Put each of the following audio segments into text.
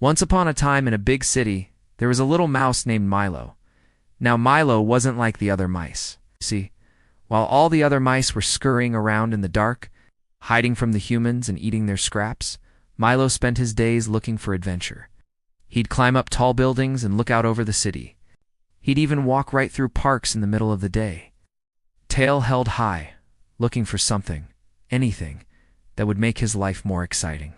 Once upon a time in a big city, there was a little mouse named Milo. Now Milo wasn't like the other mice. See, while all the other mice were scurrying around in the dark, hiding from the humans and eating their scraps, Milo spent his days looking for adventure. He'd climb up tall buildings and look out over the city. He'd even walk right through parks in the middle of the day, tail held high, looking for something, anything, that would make his life more exciting.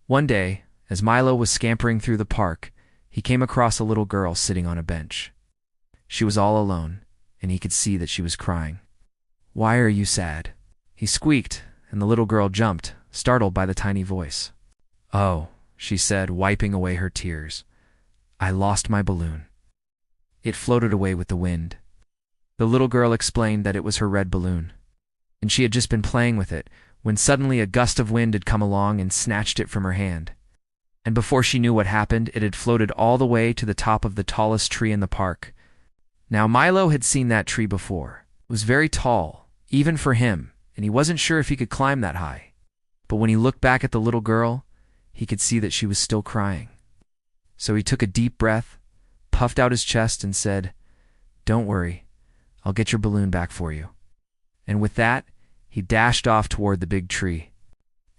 One day, as Milo was scampering through the park, he came across a little girl sitting on a bench. She was all alone, and he could see that she was crying. "Why are you sad?" he squeaked, and the little girl jumped, startled by the tiny voice. "Oh," she said, wiping away her tears. "I lost my balloon. It floated away with the wind." The little girl explained that it was her red balloon, and she had just been playing with it when suddenly a gust of wind had come along and snatched it from her hand. And before she knew what happened, it had floated all the way to the top of the tallest tree in the park. Now Milo had seen that tree before. It was very tall, even for him, and he wasn't sure if he could climb that high. But when he looked back at the little girl, he could see that she was still crying. So he took a deep breath, puffed out his chest, and said, "Don't worry, I'll get your balloon back for you." And with that, he dashed off toward the big tree.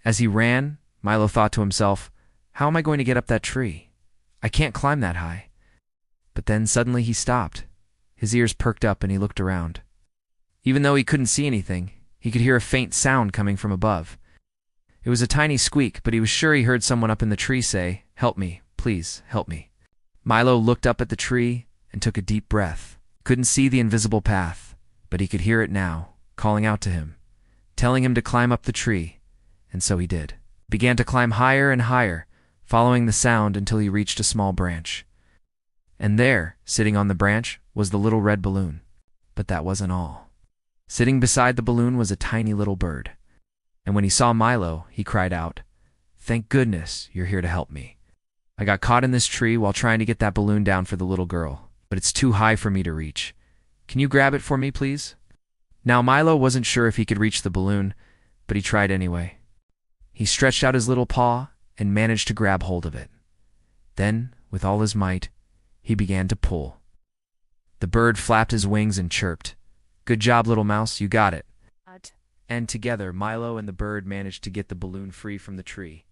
As he ran, Milo thought to himself, "How am I going to get up that tree? I can't climb that high." But then suddenly he stopped. His ears perked up and he looked around. Even though he couldn't see anything, he could hear a faint sound coming from above. It was a tiny squeak, but he was sure he heard someone up in the tree say, "Help me, please, help me." Milo looked up at the tree and took a deep breath. Couldn't see the invisible path, but he could hear it now, calling out to him, telling him to climb up the tree, and so he did. Began to climb higher and higher, following the sound until he reached a small branch. And there, sitting on the branch, was the little red balloon. But that wasn't all. Sitting beside the balloon was a tiny little bird. And when he saw Milo, he cried out, "Thank goodness you're here to help me. I got caught in this tree while trying to get that balloon down for the little girl, but it's too high for me to reach. Can you grab it for me, please?" Now Milo wasn't sure if he could reach the balloon, but he tried anyway. He stretched out his little paw and managed to grab hold of it. Then, with all his might, he began to pull. The bird flapped his wings and chirped, "Good job, little mouse, you got it." And together, Milo and the bird managed to get the balloon free from the tree.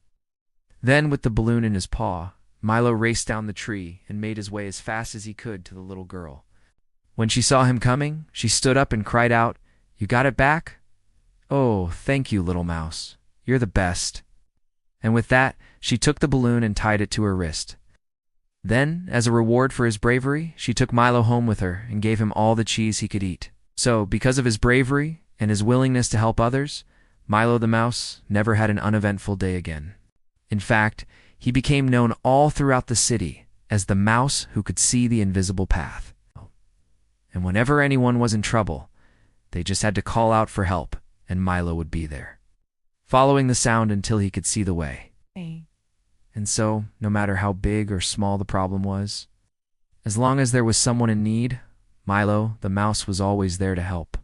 Then, with the balloon in his paw, Milo raced down the tree and made his way as fast as he could to the little girl. When she saw him coming, she stood up and cried out, "You got it back? Oh, thank you, little mouse. You're the best." And with that, she took the balloon and tied it to her wrist. Then, as a reward for his bravery, she took Milo home with her and gave him all the cheese he could eat. So, because of his bravery and his willingness to help others, Milo the mouse never had an uneventful day again. In fact, he became known all throughout the city as the mouse who could see the invisible path. And whenever anyone was in trouble, they just had to call out for help, and Milo would be there, following the sound until he could see the way. And so, no matter how big or small the problem was, as long as there was someone in need, Milo the mouse was always there to help.